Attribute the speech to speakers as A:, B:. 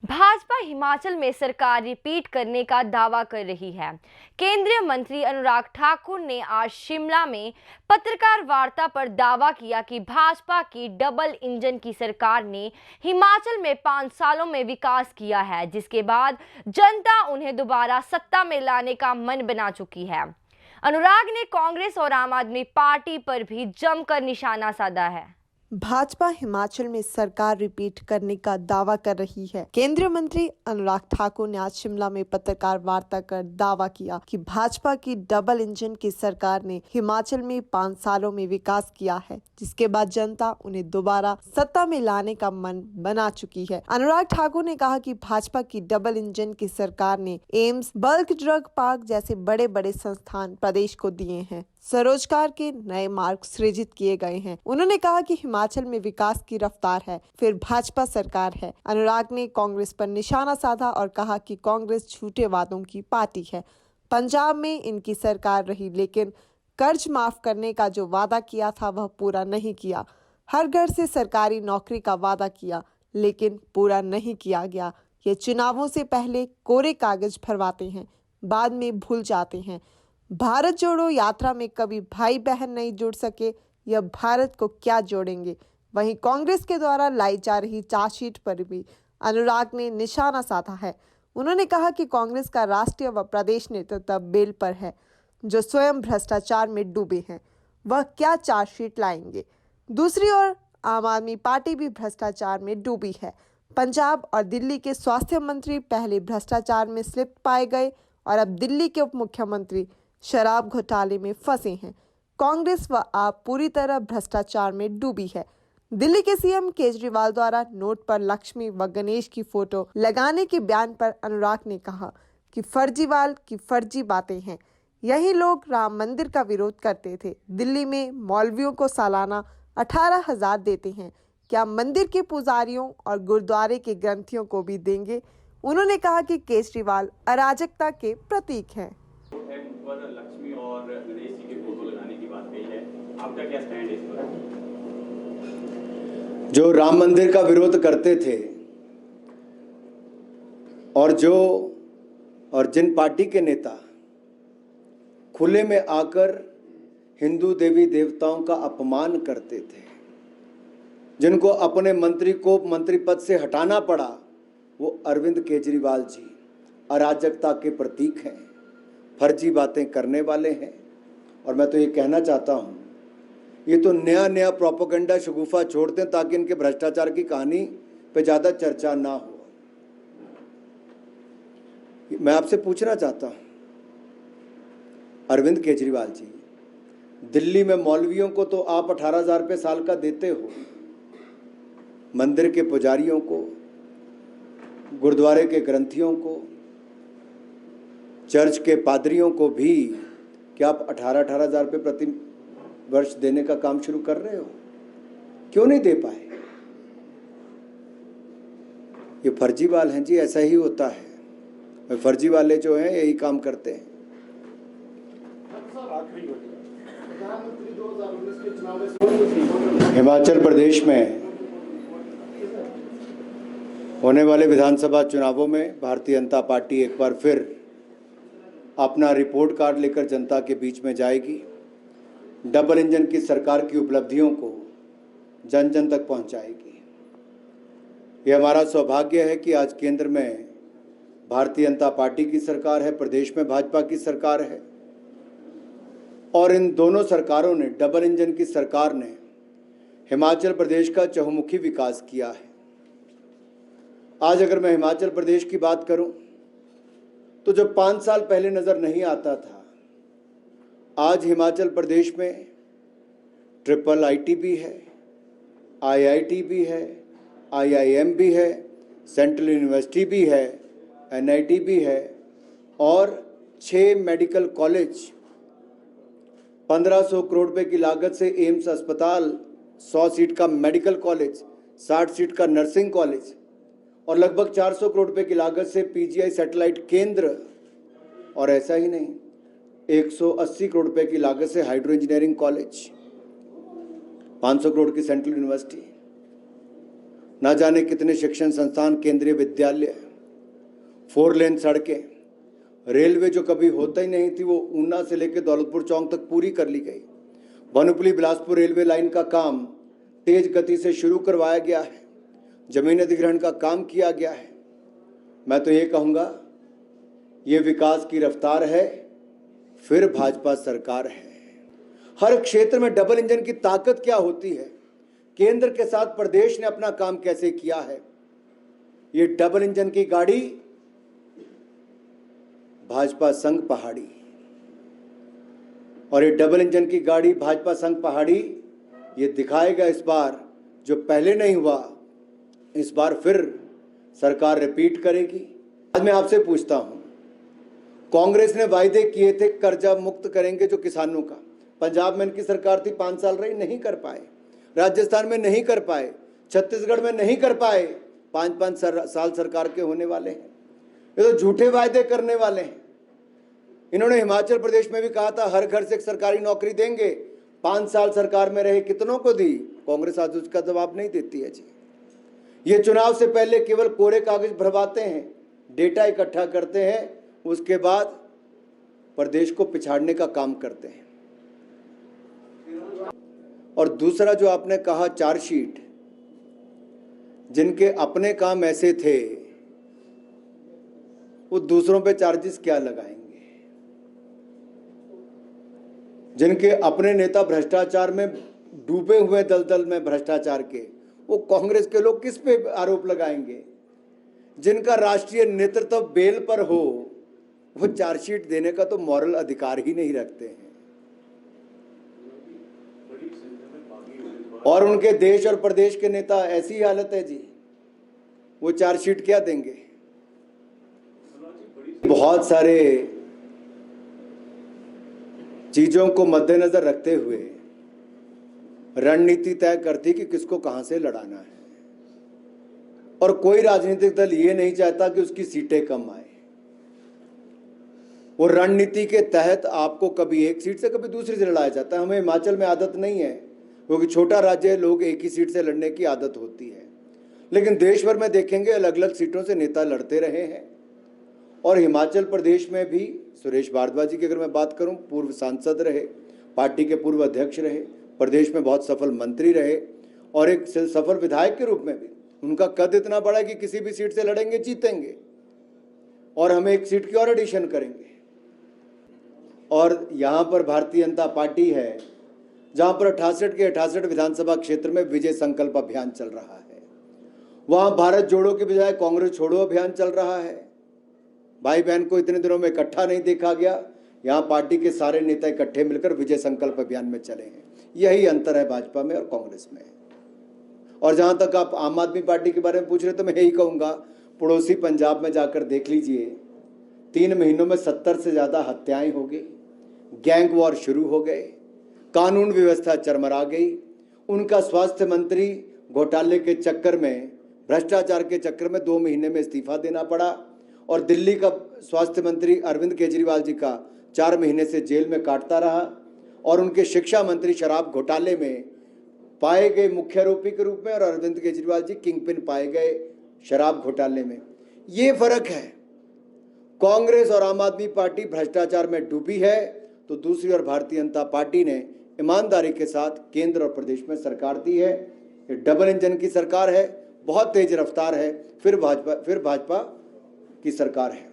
A: भाजपा हिमाचल में सरकार रिपीट करने का दावा कर रही है। केंद्रीय मंत्री अनुराग ठाकुर ने आज शिमला में पत्रकार वार्ता पर दावा किया कि भाजपा की डबल इंजन की सरकार ने हिमाचल में 5 सालों में विकास किया है, जिसके बाद जनता उन्हें दोबारा सत्ता में लाने का मन बना चुकी है। अनुराग ने कांग्रेस और आम आदमी पार्टी पर भी जमकर निशाना साधा है।
B: भाजपा हिमाचल में सरकार रिपीट करने का दावा कर रही है। केंद्रीय मंत्री अनुराग ठाकुर ने आज शिमला में पत्रकार वार्ता कर दावा किया कि भाजपा की डबल इंजन की सरकार ने हिमाचल में 5 सालों में विकास किया है, जिसके बाद जनता उन्हें दोबारा सत्ता में लाने का मन बना चुकी है। अनुराग ठाकुर ने कहा कि भाजपा की डबल इंजन की सरकार ने एम्स, बल्क ड्रग पार्क जैसे बड़े बड़े संस्थान प्रदेश को दिए हैं। स्वरोजगार के नए मार्ग सृजित किए गए हैं। उन्होंने कहा कि हिमाचल में विकास की रफ्तार है, फिर भाजपा सरकार है। अनुराग ने कांग्रेस पर निशाना साधा और कहा कि कांग्रेस झूठे वादों की पार्टी है। पंजाब में इनकी सरकार रही, लेकिन कर्ज माफ करने का जो वादा किया था वह पूरा नहीं किया। हर घर से सरकारी नौकरी का वादा किया, लेकिन पूरा नहीं किया गया। ये चुनावों से पहले कोरे कागज भरवाते हैं, बाद में भूल जाते हैं। भारत जोड़ो यात्रा में कभी भाई बहन नहीं जुड़ सके, यह भारत को क्या जोड़ेंगे। वहीं कांग्रेस के द्वारा लाई जा रही चार्जशीट पर भी अनुराग ने निशाना साधा है। उन्होंने कहा कि कांग्रेस का राष्ट्रीय व प्रदेश नेतृत्व बेल पर है, जो स्वयं भ्रष्टाचार में डूबे हैं। वह क्या चार्जशीट लाएंगे। दूसरी ओर आम आदमी पार्टी भी भ्रष्टाचार में डूबी है। पंजाब और दिल्ली के स्वास्थ्य मंत्री पहले भ्रष्टाचार में स्लिप्ट पाए गए और अब दिल्ली के उप मुख्यमंत्री शराब घोटाले में फंसे हैं। कांग्रेस व आप पूरी तरह भ्रष्टाचार में डूबी है। दिल्ली के सीएम केजरीवाल द्वारा नोट पर लक्ष्मी व गणेश की फोटो लगाने के बयान पर अनुराग ने कहा कि फर्जीवाल की फर्जी बातें हैं। यही लोग राम मंदिर का विरोध करते थे। दिल्ली में मौलवियों को सालाना 18,000 देते हैं, क्या मंदिर के पुजारियों और गुरुद्वारे के ग्रंथियों को भी देंगे। उन्होंने कहा कि केजरीवाल अराजकता के प्रतीक हैं।
C: लक्ष्मी और गणेश जी के फोटो लगाने की बात कही है, आपका क्या स्टैंड है इस पर?
D: जो राम मंदिर का विरोध करते थे और जिन पार्टी के नेता खुले में आकर हिंदू देवी देवताओं का अपमान करते थे, जिनको अपने मंत्री को मंत्री पद से हटाना पड़ा, वो अरविंद केजरीवाल जी अराजकता के प्रतीक हैं, फर्जी बातें करने वाले हैं। और मैं तो ये कहना चाहता हूँ, ये तो नया नया प्रोपेगेंडा शगुफा छोड़ते हैं ताकि इनके भ्रष्टाचार की कहानी पे ज़्यादा चर्चा ना हो। मैं आपसे पूछना चाहता हूँ, अरविंद केजरीवाल जी, दिल्ली में मौलवियों को तो आप 18,000 रुपये साल का देते हो, मंदिर के पुजारियों को, गुरुद्वारे के ग्रंथियों को, चर्च के पादरियों को भी क्या आप 18,000 रुपये प्रति वर्ष देने का काम शुरू कर रहे हो? क्यों नहीं दे पाए? ये फर्जीवाल हैं जी, ऐसा ही होता है। फर्जी वाले जो हैं यही काम करते हैं। हिमाचल प्रदेश में होने वाले विधानसभा चुनावों में भारतीय जनता पार्टी एक बार फिर अपना रिपोर्ट कार्ड लेकर जनता के बीच में जाएगी। डबल इंजन की सरकार की उपलब्धियों को जन जन तक पहुंचाएगी। ये हमारा सौभाग्य है कि आज केंद्र में भारतीय जनता पार्टी की सरकार है, प्रदेश में भाजपा की सरकार है, और इन दोनों सरकारों ने, डबल इंजन की सरकार ने हिमाचल प्रदेश का चहुमुखी विकास किया है। आज अगर मैं हिमाचल प्रदेश की बात करूं तो जो 5 साल पहले नजर नहीं आता था, आज हिमाचल प्रदेश में ट्रिपल आईटी भी है, आईआईटी भी है, आईआईएम भी है, सेंट्रल यूनिवर्सिटी भी है, एनआईटी भी है, और 6 मेडिकल कॉलेज, 1500 करोड़ रुपए की लागत से एम्स अस्पताल, 100 सीट का मेडिकल कॉलेज, 60 सीट का नर्सिंग कॉलेज, और लगभग 400 करोड़ रुपए की लागत से पीजीआई सैटेलाइट केंद्र। और ऐसा ही नहीं, 180 करोड़ रुपए की लागत से हाइड्रो इंजीनियरिंग कॉलेज, 500 करोड़ की सेंट्रल यूनिवर्सिटी। ना जाने कितने शिक्षण संस्थान, केंद्रीय विद्यालय, 4 लेन सड़कें, रेलवे जो कभी होता ही नहीं थी वो ऊना से लेकर दौलतपुर चौक तक पूरी कर ली गई। बनपुली बिलासपुर रेलवे लाइन का काम तेज गति से शुरू करवाया गया है। जमीन अधिग्रहण का काम किया गया है। मैं तो ये कहूँगा ये विकास की रफ्तार है, फिर भाजपा सरकार है। हर क्षेत्र में डबल इंजन की ताकत क्या होती है, केंद्र के साथ प्रदेश ने अपना काम कैसे किया है। ये डबल इंजन की गाड़ी भाजपा संघ पहाड़ी, और ये डबल इंजन की गाड़ी भाजपा संघ पहाड़ी ये दिखाएगा इस बार जो पहले नहीं हुआ, इस बार फिर सरकार रिपीट करेगी। आज मैं आपसे पूछता हूं, कांग्रेस ने वायदे किए थे कर्जा मुक्त करेंगे जो किसानों का। पंजाब में इनकी सरकार थी, 5 साल रही, नहीं कर पाए। राजस्थान में नहीं कर पाए, छत्तीसगढ़ में नहीं कर पाए। 5-5 साल सरकार के होने वाले हैं। ये तो झूठे वायदे करने वाले हैं। इन्होंने हिमाचल प्रदेश में भी कहा था हर घर से एक सरकारी नौकरी देंगे। 5 साल सरकार में रहे, कितनों को दी? कांग्रेस आज उसका जवाब नहीं देती है जी। ये चुनाव से पहले केवल कोरे कागज भरवाते हैं, डेटा इकट्ठा करते हैं, उसके बाद प्रदेश को पिछाड़ने का काम करते हैं। और दूसरा जो आपने कहा चार्जशीट, जिनके अपने काम ऐसे थे वो दूसरों पे चार्जेस क्या लगाएंगे? जिनके अपने नेता भ्रष्टाचार में डूबे हुए दलदल में भ्रष्टाचार के, वो कांग्रेस के लोग किस पे आरोप लगाएंगे? जिनका राष्ट्रीय नेतृत्व बेल पर हो वो चार्जशीट देने का तो मॉरल अधिकार ही नहीं रखते हैं। और उनके देश और प्रदेश के नेता ऐसी हालत है जी, वो चार्जशीट क्या देंगे? बहुत सारे चीजों को मद्देनजर रखते हुए रणनीति तय करती कि किसको कहां से लड़ाना है। और कोई राजनीतिक दल ये नहीं चाहता कि उसकी सीटें कम आए। वो रणनीति के तहत आपको कभी एक सीट से कभी दूसरी से लड़ाया जाता है। हमें हिमाचल में आदत नहीं है, क्योंकि छोटा राज्य है, लोग एक ही सीट से लड़ने की आदत होती है। लेकिन देश भर में देखेंगे अलग अलग सीटों से नेता लड़ते रहे हैं। और हिमाचल प्रदेश में भी सुरेश भारद्वाज जी की अगर मैं बात करूं, पूर्व सांसद रहे, पार्टी के पूर्व अध्यक्ष रहे, प्रदेश में बहुत सफल मंत्री रहे, और एक सफल विधायक के रूप में भी उनका कद इतना बड़ा है कि किसी भी सीट से लड़ेंगे जीतेंगे, और हम एक सीट की और एडिशन करेंगे। और यहाँ पर भारतीय जनता पार्टी है, जहाँ पर 68 के 68 विधानसभा क्षेत्र में विजय संकल्प अभियान चल रहा है। वहाँ भारत जोड़ो के बजाय कांग्रेस छोड़ो अभियान चल रहा है। भाई बहन को इतने दिनों में इकट्ठा नहीं देखा गया, यहाँ पार्टी के सारे नेता इकट्ठे मिलकर विजय संकल्प अभियान में चले हैं। यही अंतर है भाजपा में और कांग्रेस में। और जहाँ तक आप आम आदमी पार्टी के बारे में पूछ रहे तो मैं यही कहूँगा, पड़ोसी पंजाब में जाकर देख लीजिए, 3 महीनों में 70 से ज़्यादा हत्याएं हो गई, गैंग वॉर शुरू हो गए, कानून व्यवस्था चरमरा गई। उनका स्वास्थ्य मंत्री घोटाले के चक्कर में, भ्रष्टाचार के चक्कर में 2 महीने में इस्तीफा देना पड़ा। और दिल्ली का स्वास्थ्य मंत्री अरविंद केजरीवाल जी का 4 महीने से जेल में काटता रहा। और उनके शिक्षा मंत्री शराब घोटाले में पाए गए मुख्य आरोपी के रूप में, और अरविंद केजरीवाल जी किंगपिन पाए गए शराब घोटाले में। ये फर्क है। कांग्रेस और आम आदमी पार्टी भ्रष्टाचार में डूबी है, तो दूसरी ओर भारतीय जनता पार्टी ने ईमानदारी के साथ केंद्र और प्रदेश में सरकार दी है। ये डबल इंजन की सरकार है, बहुत तेज रफ्तार है, फिर भाजपा की सरकार है।